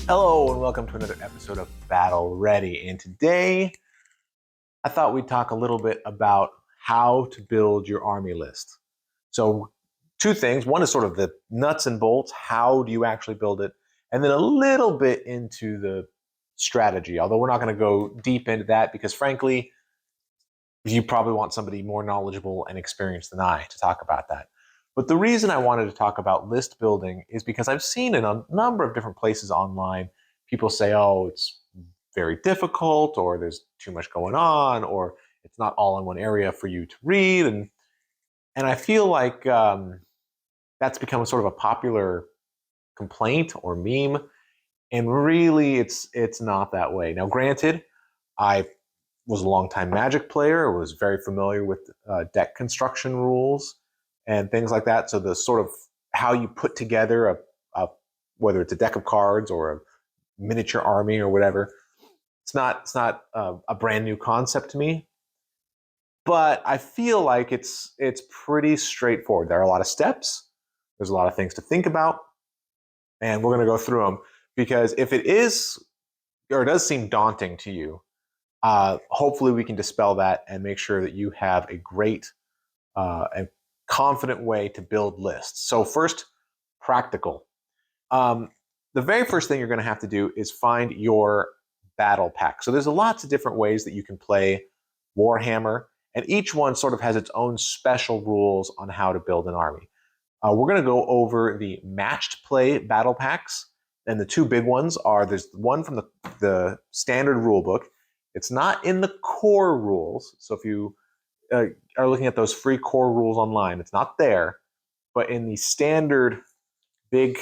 Hello and welcome to another episode of Battle Ready. And today I thought we'd talk a little bit about how to build your army list. So two things. One is sort of the nuts and bolts. How do you actually build it? And then a little bit into the strategy, although we're not going to go deep into that because frankly, you probably want somebody more knowledgeable and experienced than I to talk about that. But the reason I wanted to talk about list building is because I've seen in a number of different places online, people say, oh, it's very difficult, or there's too much going on, or it's not all in one area for you to read. And I feel like that's become sort of a popular complaint or meme. And really, it's not that way. Now, granted, I was a longtime Magic player, was very familiar with deck construction rules and things like that. So the sort of how you put together whether it's a deck of cards or a miniature army or whatever, it's not a brand new concept to me. But I feel like it's pretty straightforward. There are a lot of steps. There's a lot of things to think about, and we're going to go through them because if it is or it does seem daunting to you, hopefully we can dispel that and make sure that you have a great and confident way to build lists. So first, practical. The very first thing you're going to have to do is find your battle pack. So there's lots of different ways that you can play Warhammer, and each one sort of has its own special rules on how to build an army. We're going to go over the matched play battle packs, and the two big ones are there's one from the standard rule book. It's not in the core rules, so if you are looking at those free core rules online, it's not there, but in the standard Big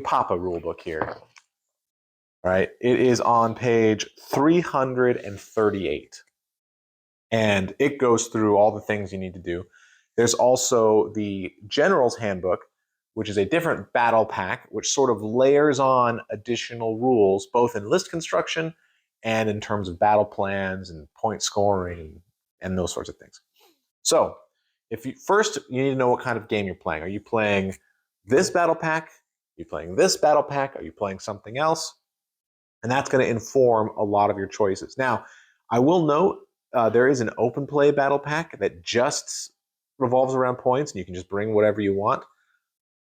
Papa rulebook here, right? It is on page 338. And it goes through all the things you need to do. There's also the General's Handbook, which is a different battle pack, which sort of layers on additional rules, both in list construction and in terms of battle plans and point scoring and those sorts of things. So, first you need to know what kind of game you're playing. Are you playing this battle pack? Are you playing this battle pack? Are you playing something else? And that's going to inform a lot of your choices. Now, I will note there is an open play battle pack that just revolves around points, and you can just bring whatever you want.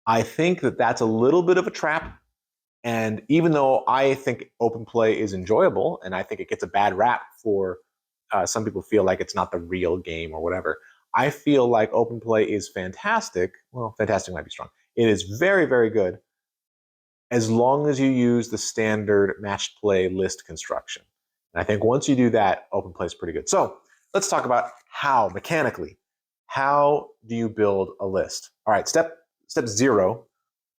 I think that that's a little bit of a trap. And even though I think open play is enjoyable, and I think it gets a bad rap for some people feel like it's not the real game or whatever, I feel like open play is fantastic. Well, fantastic might be strong. It is very, very good as long as you use the standard matched play list construction. And I think once you do that, open play is pretty good. So let's talk about how, mechanically, how do you build a list? All right, step 0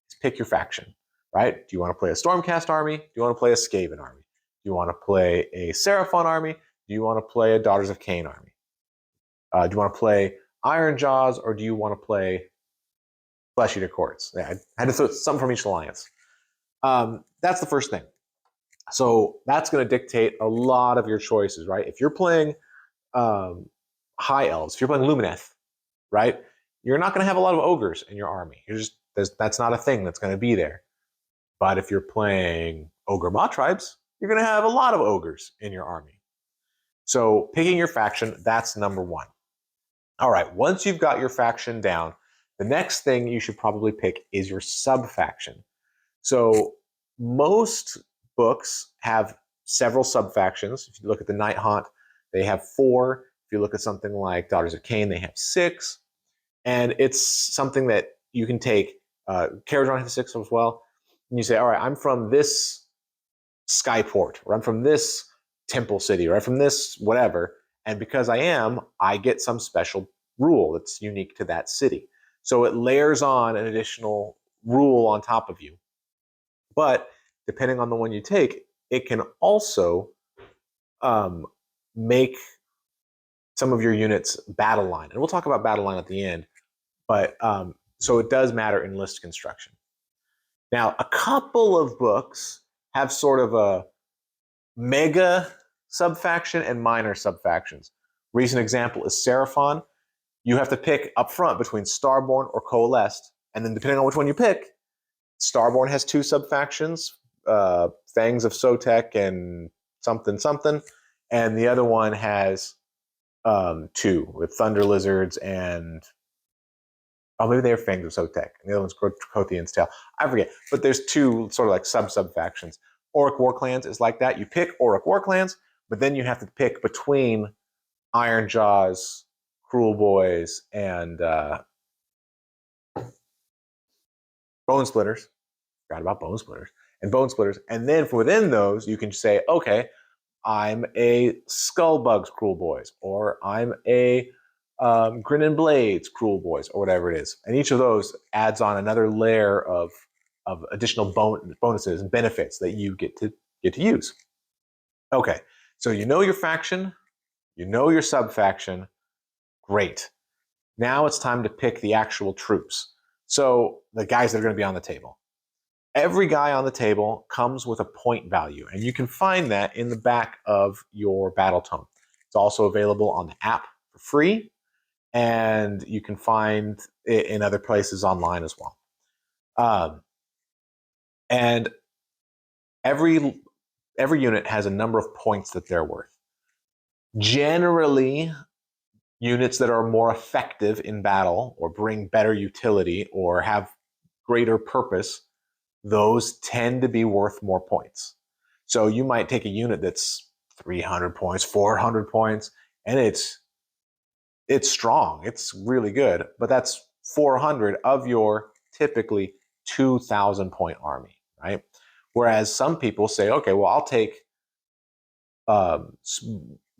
is pick your faction, right? Do you want to play a Stormcast army? Do you want to play a Skaven army? Do you want to play a Seraphon army? Do you want to play a Daughters of Cain army? Do you want to play Iron Jaws, or do you want to play Flesh Eater Courts? Yeah, I had to throw something from each alliance. That's the first thing. So that's going to dictate a lot of your choices, right? If you're playing High Elves, if you're playing Lumineth, right, you're not going to have a lot of ogres in your army. That's not a thing that's going to be there. But if you're playing Ogre Maw tribes, you're going to have a lot of ogres in your army. So picking your faction, that's number one. All right, once you've got your faction down, the next thing you should probably pick is your sub-faction. So most books have several sub-factions. If you look at the Night Haunt, they have 4. If you look at something like Daughters of Cain, they have 6. And it's something that you can take. Caradron has 6 as well. And you say, all right, I'm from this Skyport, or I'm from this Temple City, or I'm from this whatever. And because I get some special rule that's unique to that city. So it layers on an additional rule on top of you. But depending on the one you take, it can also make some of your units battle line. And we'll talk about battle line at the end. But so it does matter in list construction. Now, a couple of books have sort of a mega sub-faction and minor sub-factions. Recent example is Seraphon. You have to pick up front between Starborn or Coalesced. And then depending on which one you pick, Starborn has 2 sub-factions, Fangs of Sotek and something something, and the other one has 2 with Thunder Lizards and maybe they're Fangs of Sotek, and the other one's Kothian's Tail. I forget, but there's 2 sort of like sub factions. Orc War Clans is like that. You pick Orc War Clans, but then you have to pick between Iron Jaws, Cruel Boys, and Bone Splitters. Forgot about Bone Splitters. And Bone Splitters. And then within those, you can say, okay, I'm a Skullbugs Cruel Boys, or I'm a Grin and Blades Cruel Boys, or whatever it is. And each of those adds on another layer of additional bonuses and benefits that you get to use. Okay, so you know your faction, you know your sub-faction, great. Now it's time to pick the actual troops. So the guys that are going to be on the table. Every guy on the table comes with a point value, and you can find that in the back of your battle tome. It's also available on the app for free, and you can find it in other places online as well. And every unit has a number of points that they're worth. Generally, units that are more effective in battle or bring better utility or have greater purpose, those tend to be worth more points. So you might take a unit that's 300 points, 400 points, and it's strong. It's really good, but that's 400 of your typically 2,000 point army, right? Whereas some people say, okay, well, I'll take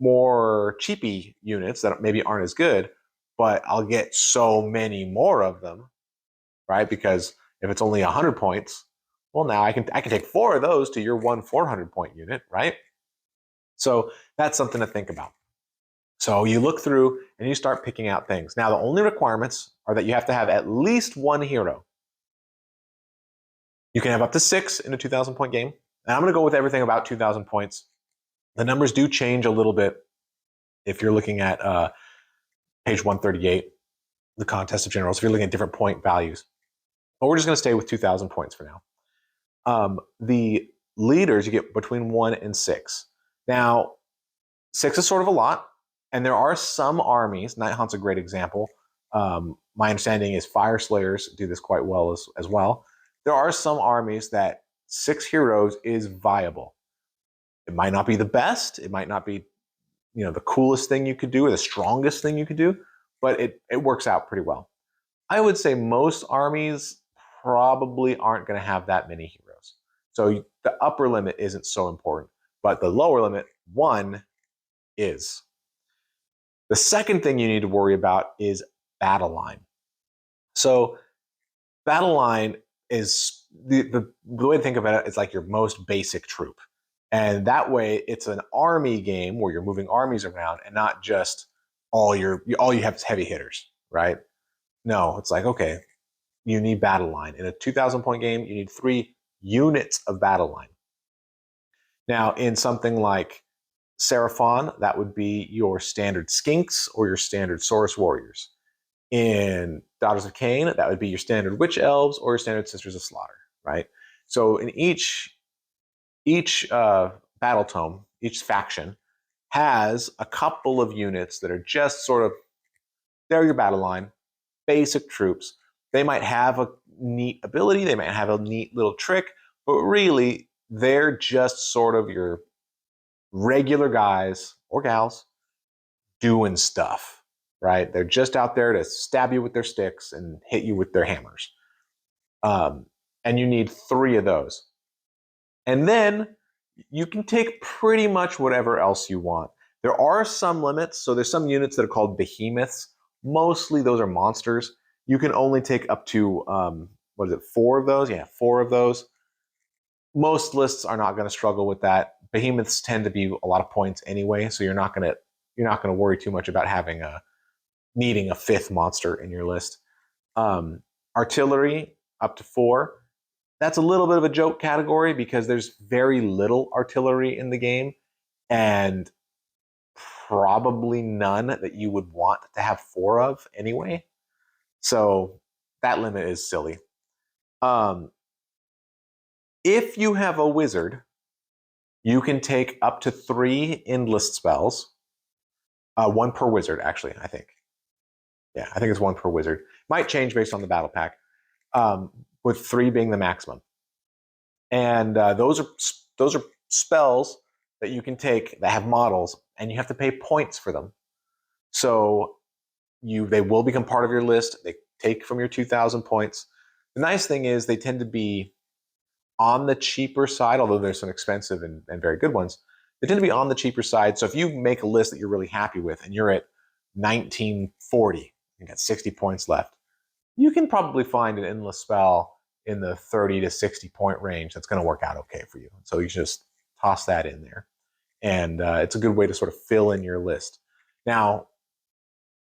more cheapy units that maybe aren't as good, but I'll get so many more of them, right? Because if it's only 100 points, well, now I can take 4 of those to your 400 point unit, right? So that's something to think about. So you look through and you start picking out things. Now, the only requirements are that you have to have at least 1 hero. You can have up to 6 in a 2,000 point game. And I'm going to go with everything about 2,000 points. The numbers do change a little bit if you're looking at page 138, the contest of generals, if you're looking at different point values. But we're just going to stay with 2,000 points for now. The leaders, you get between 1 and 6. Now, 6 is sort of a lot, and there are some armies. Nighthaunt's a great example. My understanding is Fire Slayers do this quite well as well. There are some armies that 6 heroes is viable. It might not be the best. It might not be, the coolest thing you could do or the strongest thing you could do, but it works out pretty well. I would say most armies probably aren't going to have that many heroes. So the upper limit isn't so important, but the lower limit, 1, is. The second thing you need to worry about is battle line. So battle line is the way to think about it is like your most basic troop. And that way it's an army game where you're moving armies around and not just all you have is heavy hitters, right? No, it's like, okay, you need battle line. In a 2,000 point game, you need 3 units of battle line. Now, in something like Seraphon, that would be your standard skinks or your standard Saurus warriors. In Daughters of Cain, that would be your standard witch elves or your standard sisters of slaughter, right? So in each battle tome, each faction has a couple of units that are just sort of, they're your battle line, basic troops. They might have a neat ability, they might have a neat little trick, but really they're just sort of your regular guys or gals doing stuff, right? They're just out there to stab you with their sticks and hit you with their hammers. And you need 3 of those. And then you can take pretty much whatever else you want. There are some limits. So there's some units that are called behemoths. Mostly those are monsters. You can only take up to, 4 of those? Yeah, 4 of those. Most lists are not going to struggle with that. Behemoths tend to be a lot of points anyway, so you're not going to worry too much about needing a 5th monster in your list. Artillery up to 4. That's a little bit of a joke category because there's very little artillery in the game, and probably none that you would want to have 4 of anyway. So that limit is silly. If you have a wizard, you can take up to 3 endless spells. One per wizard, actually, I think. Yeah, I think it's one per wizard. Might change based on the battle pack, with 3 being the maximum. And those are spells that you can take that have models, and you have to pay points for them. So they will become part of your list. They take from your 2,000 points. The nice thing is they tend to be on the cheaper side, although there's some expensive and very good ones. They tend to be on the cheaper side. So if you make a list that you're really happy with and you're at 1940, you got 60 points left, you can probably find an endless spell in the 30 to 60 point range that's going to work out okay for you. So you just toss that in there. And it's a good way to sort of fill in your list. Now,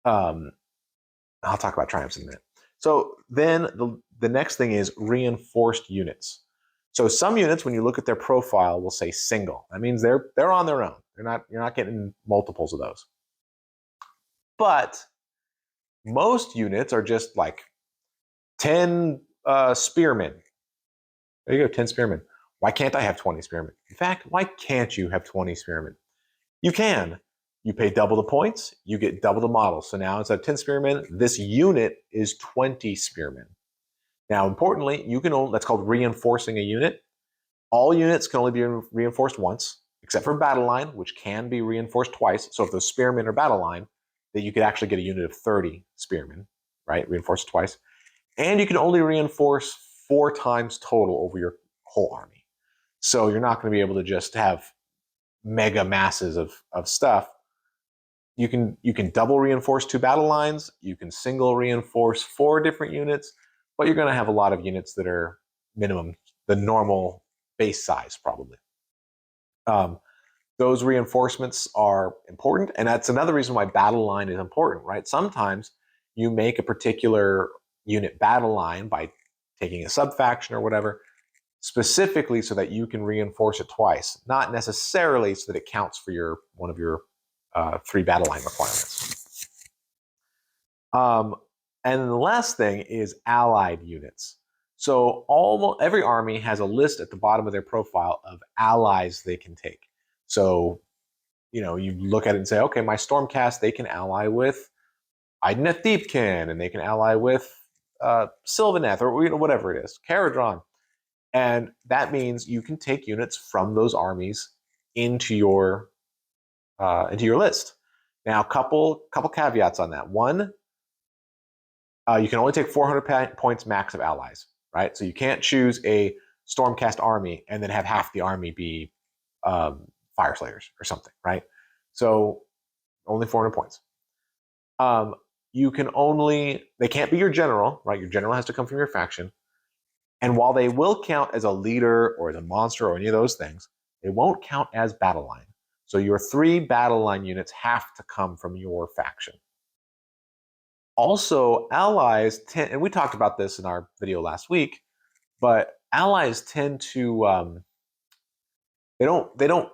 I'll talk about triumphs in a minute. So then the next thing is reinforced units. So some units, when you look at their profile, will say single. That means they're on their own. You're not getting multiples of those. But most units are just like 10 spearmen. There you go, 10 spearmen. Why can't I have 20 spearmen? In fact, why can't you have 20 spearmen? You can. You pay double the points, you get double the models. So now instead of 10 spearmen, this unit is 20 spearmen. Now, importantly, that's called reinforcing a unit. All units can only be reinforced once, except for battle line, which can be reinforced twice. So if those spearmen are battle line, then you could actually get a unit of 30 spearmen, right? Reinforced twice. And you can only reinforce 4 times total over your whole army. So you're not going to be able to just have mega masses of stuff. You can double reinforce 2 battle lines. You can single reinforce 4 different units, but you're going to have a lot of units that are minimum, the normal base size probably. Those reinforcements are important, and that's another reason why battle line is important, right? Sometimes you make a particular unit battle line by taking a sub-faction or whatever, specifically so that you can reinforce it twice, not necessarily so that it counts for one of your 3 battle line requirements. And the last thing is allied units. So almost every army has a list at the bottom of their profile of allies they can take. So, you look at it and say, okay, my Stormcast, they can ally with Idoneth Deepkin, and they can ally with Sylvaneth, or whatever it is, Caradron. And that means you can take units from those armies into your list. Now, couple caveats on that. One, you can only take 400 points max of allies, right? So you can't choose a Stormcast army and then have half the army be Fire Slayers or something, right? So only 400 points. They can't be your general, right? Your general has to come from your faction. And while they will count as a leader or as a monster or any of those things, they won't count as battle line. So your 3 battle line units have to come from your faction. Also, allies tend, and we talked about this in our video last week, but allies tend to they don't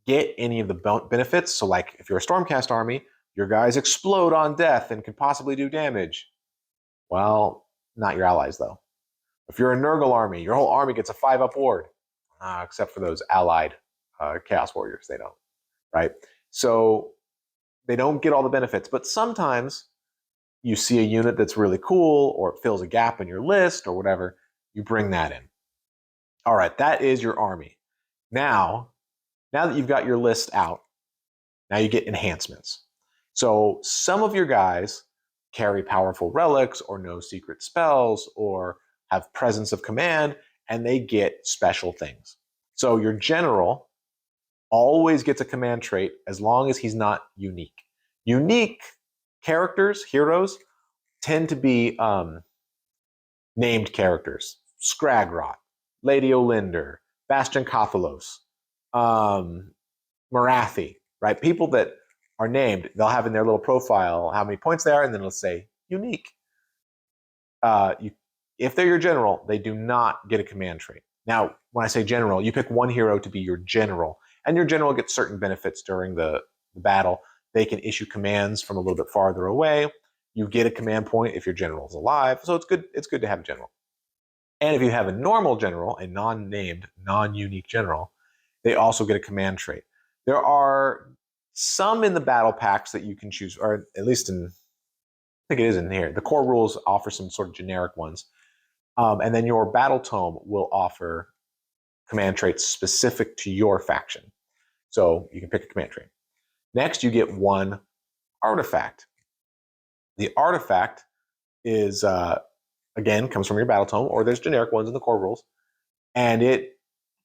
get any of the benefits. So like if you're a Stormcast army, your guys explode on death and can possibly do damage. Well, not your allies though. If you're a Nurgle army, your whole army gets a 5-up ward, except for those allied Chaos Warriors. They don't, right? So they don't get all the benefits. But sometimes you see a unit that's really cool, or it fills a gap in your list, or whatever. You bring that in. All right, that is your army. Now that you've got your list out, now you get enhancements. So some of your guys carry powerful relics, or know secret spells, or have presence of command, and they get special things. So your general always gets a command trait as long as he's not unique. Unique characters, heroes, tend to be named characters. Scragrot, Lady Olinder, Bastion Cathalos, Marathi, right? People that are named, they'll have in their little profile how many points they are, and then it'll say unique. If they're your general, they do not get a command trait. Now, when I say general, you pick one hero to be your general, and your general gets certain benefits during the battle. They can issue commands from a little bit farther away. You get a command point if your general is alive, so it's good to have a general. And if you have a normal general, a non-named, non-unique general, they also get a command trait. There are some in the battle packs that you can choose, or at least in, I think it is in here. The core rules offer some sort of generic ones. And then your battle tome will offer command traits specific to your faction. So you can pick a command trait. Next, you get one artifact. The artifact is, again, comes from your battle tome, or there's generic ones in the core rules. And it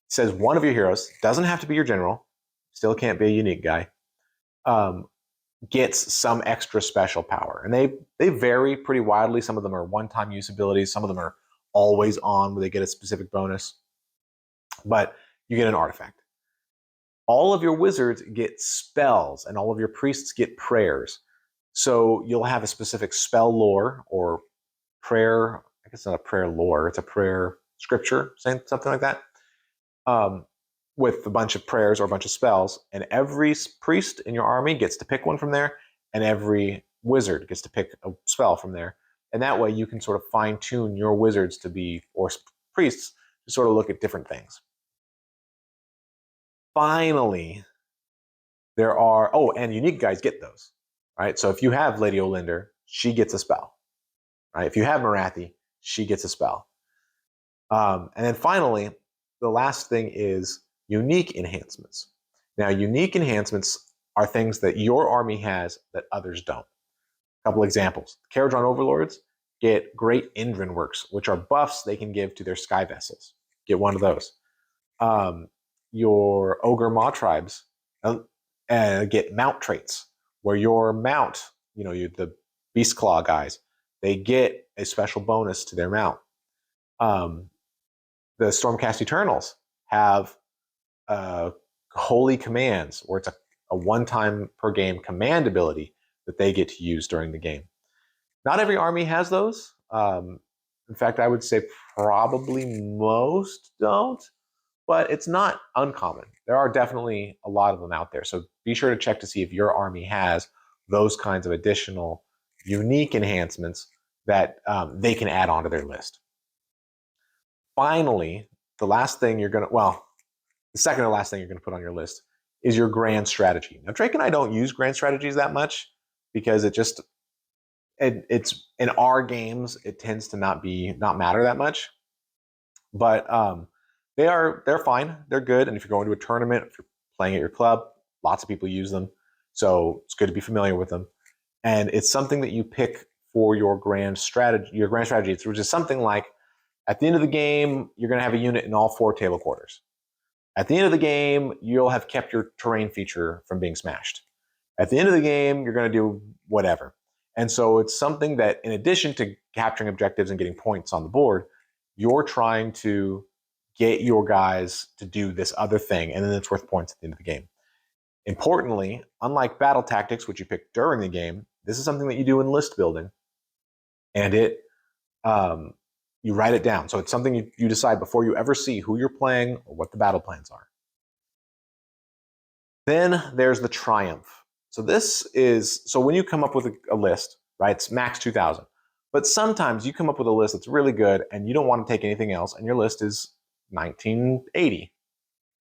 says one of your heroes, doesn't have to be your general, still can't be a unique guy, gets some extra special power. And they vary pretty widely. Some of them are one-time use abilities. Some of them are always on where they get a specific bonus. But you get an artifact. All of your wizards get spells, and all of your priests get prayers. So you'll have a specific spell lore or prayer. I guess it's not a prayer lore, it's a prayer scripture, something like that, with a bunch of prayers or a bunch of spells. And every priest in your army gets to pick one from there, and every wizard gets to pick a spell from there. And that way you can sort of fine tune your wizards to be, or priests, to sort of look at different things. Finally, there are, oh, and unique guys get those, right? So if you have Lady Olinder, she gets a spell, right? If you have Marathi, she gets a spell. And then finally, the last thing is unique enhancements. Now, unique enhancements are things that your army has that others don't. A couple examples. Caradron Overlords get great Indran works, which are buffs they can give to their sky vessels. Get one of those. Your Ogre Maw tribes get mount traits, where your mount, the Beast Claw guys, they get a special bonus to their mount. The Stormcast Eternals have holy commands, where it's a one-time per game command ability that they get to use during the game. Not every army has those. In fact, I would say probably most don't, but it's not uncommon. There are definitely a lot of them out there. So be sure to check to see if your army has those kinds of additional unique enhancements that they can add onto their list. Finally, the second to last thing you're going to put on your list is your grand strategy. Now, Drake and I don't use grand strategies that much because it's in our games, it tends to not matter that much. But they're fine. They're good. And if you're going to a tournament, if you're playing at your club, lots of people use them. So it's good to be familiar with them. And it's something that you pick for your grand strategy, which is something like, at the end of the game, you're going to have a unit in all 4 table quarters. At the end of the game, you'll have kept your terrain feature from being smashed. At the end of the game, you're going to do whatever. And so it's something that, in addition to capturing objectives and getting points on the board, you're trying to get your guys to do this other thing, and then it's worth points at the end of the game. Importantly, unlike battle tactics, which you pick during the game, this is something that you do in list building, and you write it down. So it's something you decide before you ever see who you're playing or what the battle plans are. Then there's the triumph. So when you come up with a list, right, it's max 2,000. But sometimes you come up with a list that's really good and you don't want to take anything else, and your list is 1980.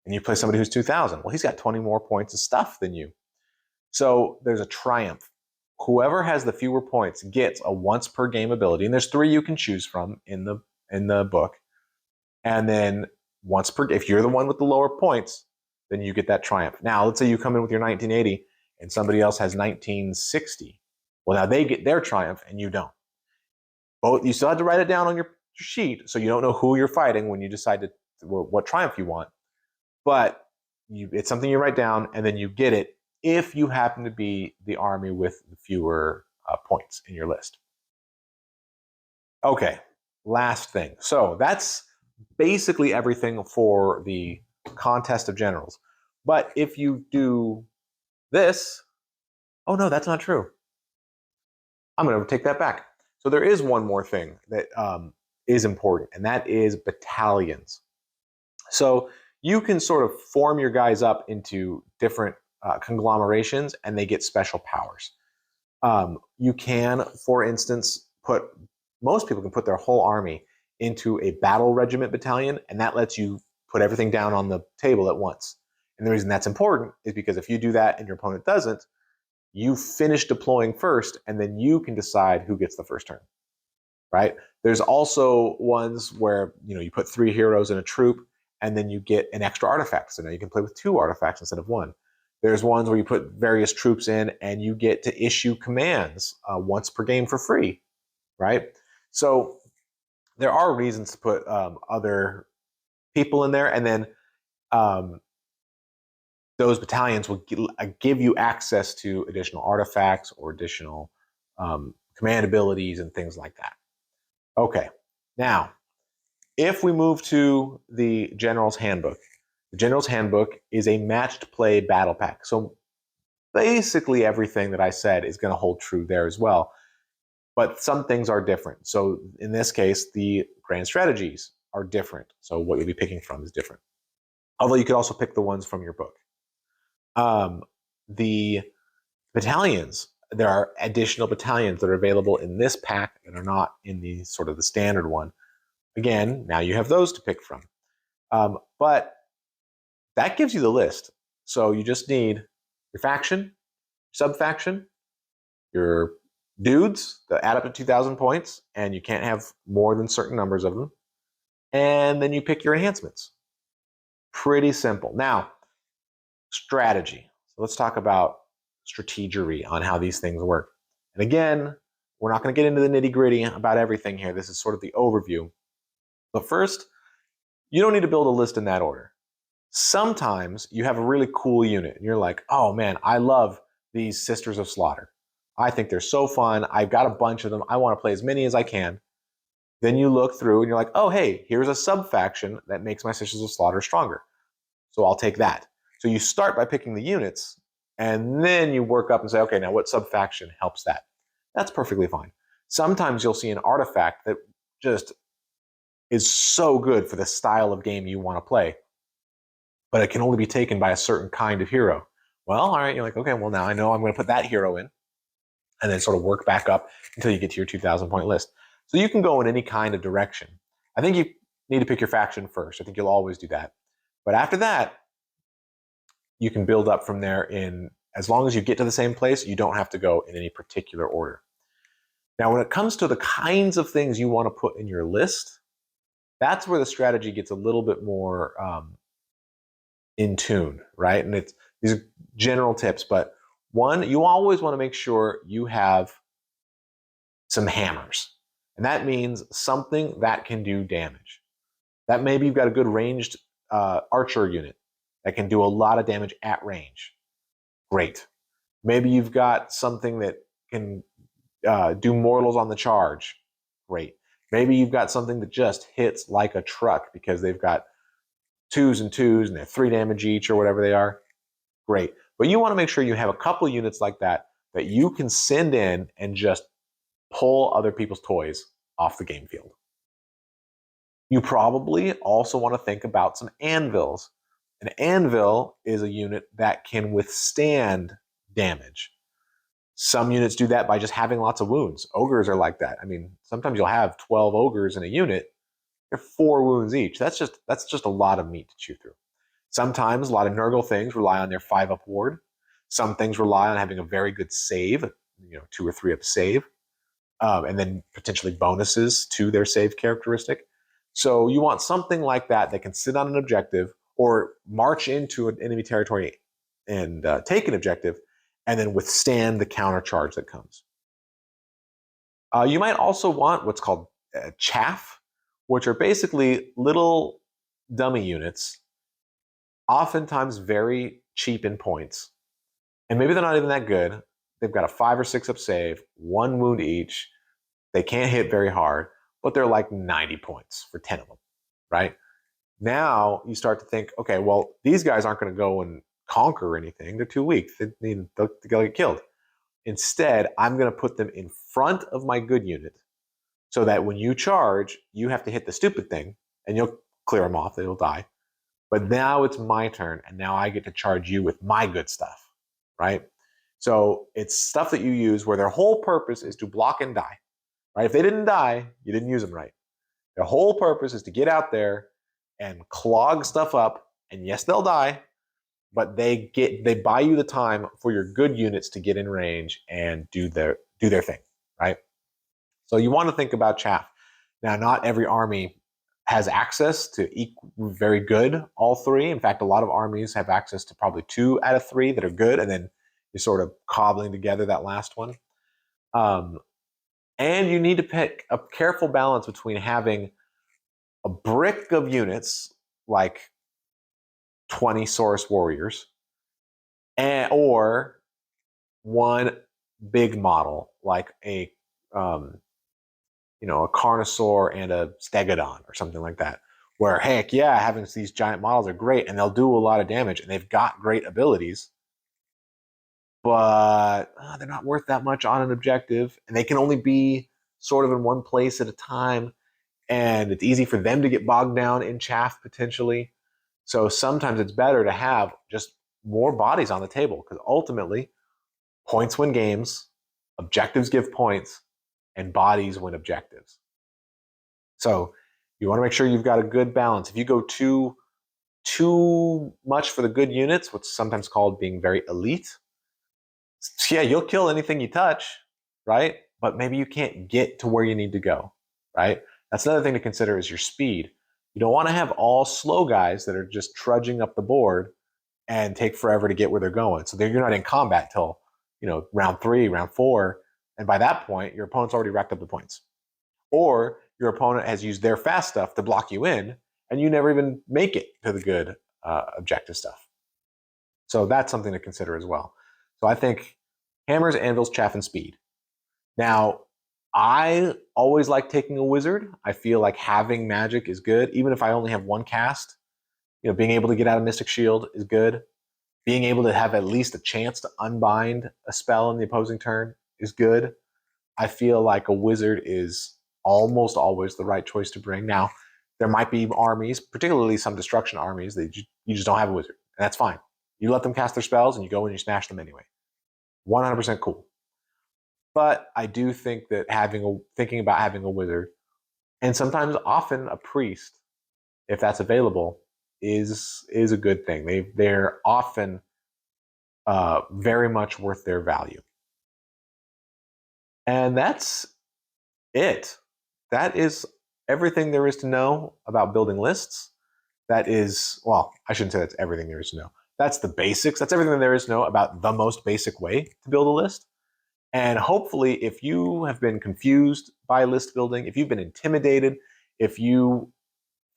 And you play somebody who's 2,000. Well, he's got 20 more points of stuff than you. So there's a triumph. Whoever has the fewer points gets a once per game ability, and there's 3 you can choose from in the book. And then if you're the one with the lower points, then you get that triumph. Now, let's say you come in with your 1980 and somebody else has 1960. Well, now they get their triumph and you don't. Both, you still have to write it down on your sheet so you don't know who you're fighting when you decide what triumph you want. But it's something you write down, and then you get it if you happen to be the army with the fewer points in your list. Okay, last thing. So that's basically everything for the contest of generals. But if you do this, oh no, that's not true. I'm going to take that back. So there is one more thing that is important, and that is battalions. So you can sort of form your guys up into different conglomerations, and they get special powers. You can, for instance, most people can put their whole army into a battle regiment battalion, and that lets you put everything down on the table at once. And the reason that's important is because if you do that and your opponent doesn't, you finish deploying first, and then you can decide who gets the first turn, right? There's also ones where you put 3 heroes in a troop, and then you get an extra artifact. So now you can play with 2 artifacts instead of 1. There's ones where you put various troops in, and you get to issue commands once per game for free, right? So there are reasons to put other people in there, and then those battalions will give you access to additional artifacts or additional command abilities and things like that. Okay, now, if we move to the General's Handbook, the General's Handbook is a matched play battle pack. So basically everything that I said is going to hold true there as well. But some things are different. So in this case, the grand strategies are different. So what you'll be picking from is different. Although you could also pick the ones from your book. The battalions, there are additional battalions that are available in this pack that are not in the sort of the standard one. Again, now you have those to pick from. But that gives you the list. So you just need your faction, sub-faction, your dudes that add up to 2,000 points, and you can't have more than certain numbers of them. And then you pick your enhancements. Pretty simple. Now, strategy. So let's talk about strategery on how these things work. And again, we're not going to get into the nitty-gritty about everything here. This is sort of the overview. But first, you don't need to build a list in that order. Sometimes you have a really cool unit and you're like, oh man, I love these Sisters of Slaughter. I think they're so fun. I've got a bunch of them. I want to play as many as I can. Then you look through and you're like, oh hey, here's a sub-faction that makes my Sisters of Slaughter stronger. So I'll take that. So you start by picking the units, and then you work up and say, okay, now what sub-faction helps that? That's perfectly fine. Sometimes you'll see an artifact that just is so good for the style of game you want to play, but it can only be taken by a certain kind of hero. Well, all right, you're like, okay, well now I know I'm going to put that hero in, and then sort of work back up until you get to your 2,000 point list. So you can go in any kind of direction. I think you need to pick your faction first. I think you'll always do that. But after that, you can build up from there as long as you get to the same place, you don't have to go in any particular order. Now, when it comes to the kinds of things you want to put in your list, that's where the strategy gets a little bit more in tune, right? And these are general tips, but one, you always want to make sure you have some hammers. And that means something that can do damage. That maybe you've got a good ranged archer unit that can do a lot of damage at range. Great. Maybe you've got something that can do mortals on the charge. Great. Maybe you've got something that just hits like a truck because they've got 2s and 2s and they're 3 damage each or whatever they are. Great. But you want to make sure you have a couple units like that that you can send in and just pull other people's toys off the game field. You probably also want to think about some anvils. An anvil is a unit that can withstand damage. Some units do that by just having lots of wounds. Ogres are like that. I mean, sometimes you'll have 12 ogres in a unit. They're 4 wounds each. That's just a lot of meat to chew through. Sometimes a lot of Nurgle things rely on their 5-up ward. Some things rely on having a very good save, 2 or 3-up save, and then potentially bonuses to their save characteristic. So you want something like that that can sit on an objective or march into an enemy territory and take an objective and then withstand the counter charge that comes. You might also want what's called chaff, which are basically little dummy units, oftentimes very cheap in points. And maybe they're not even that good. They've got a 5 or 6-up save, 1 wound each. They can't hit very hard, but they're like 90 points for 10 of them, right? Now you start to think, okay, well, these guys aren't going to go and conquer anything. They're too weak. They'll get killed. Instead, I'm going to put them in front of my good unit so that when you charge, you have to hit the stupid thing and you'll clear them off. They'll die. But now it's my turn, and now I get to charge you with my good stuff, right? So it's stuff that you use where their whole purpose is to block and die, right? If they didn't die, you didn't use them right. Their whole purpose is to get out there and clog stuff up. And yes, they'll die, but they buy you the time for your good units to get in range and do their thing, right? So you want to think about chaff. Now, not every army has access to very good all three. In fact, a lot of armies have access to probably 2 out of 3 that are good, and then you're sort of cobbling together that last one. And you need to pick a careful balance between having a brick of units like 20 Saurus warriors, or one big model like a a Carnosaur and a Stegodon or something like that. Where heck yeah, having these giant models are great and they'll do a lot of damage and they've got great abilities, but they're not worth that much on an objective, and they can only be sort of in one place at a time, and it's easy for them to get bogged down in chaff potentially. So sometimes it's better to have just more bodies on the table, because ultimately points win games, objectives give points, and bodies win objectives. So you want to make sure you've got a good balance. If you go too much for the good units, what's sometimes called being very elite, yeah, you'll kill anything you touch, right? But maybe you can't get to where you need to go, right? That's another thing to consider, is your speed. You don't want to have all slow guys that are just trudging up the board and take forever to get where they're going. So you're not in combat till round 3, round 4, and by that point your opponent's already racked up the points, or your opponent has used their fast stuff to block you in, and you never even make it to the good objective stuff. So that's something to consider as well. So I think hammers, anvils, chaff, and speed. Now, I always like taking a wizard. I feel like having magic is good, even if I only have one cast. Being able to get out of Mystic Shield is good. Being able to have at least a chance to unbind a spell in the opposing turn is good. I feel like a wizard is almost always the right choice to bring. Now, there might be armies, particularly some destruction armies, that you just don't have a wizard, and that's fine. You let them cast their spells, and you go and you smash them anyway. 100% cool. But I do think that thinking about having a wizard, and sometimes often a priest, if that's available, is a good thing. They're often very much worth their value. And that's it. That is everything there is to know about building lists. That is, well, I shouldn't say that's everything there is to know. That's the basics. That's everything there is to know about the most basic way to build a list. And hopefully, if you have been confused by list building, if you've been intimidated, if you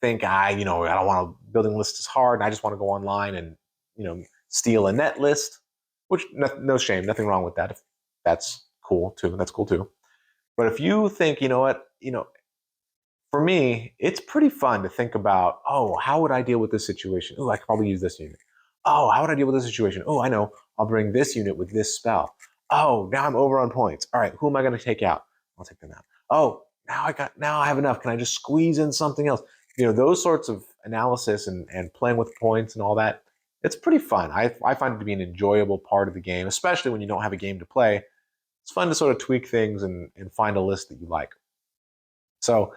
think, I don't want to, building lists is hard, and I just want to go online and, steal a net list, which no shame, nothing wrong with that. If that's cool too, that's cool too. But if you think, for me, it's pretty fun to think about, oh, how would I deal with this situation? Oh, I could probably use this unit. Oh, how would I deal with this situation? Oh, I know. I'll bring this unit with this spell. Oh, now I'm over on points. All right, who am I going to take out? I'll take them out. Oh, now I have enough. Can I just squeeze in something else? Those sorts of analysis and playing with points and all that, it's pretty fun. I find it to be an enjoyable part of the game, especially when you don't have a game to play. It's fun to sort of tweak things and find a list that you like. So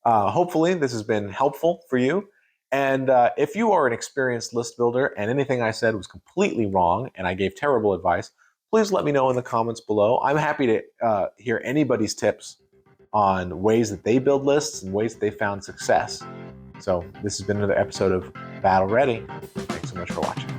hopefully this has been helpful for you. And if you are an experienced list builder and anything I said was completely wrong and I gave terrible advice, please let me know in the comments below. I'm happy to hear anybody's tips on ways that they build lists and ways that they found success. So this has been another episode of Battle Ready. Thanks so much for watching.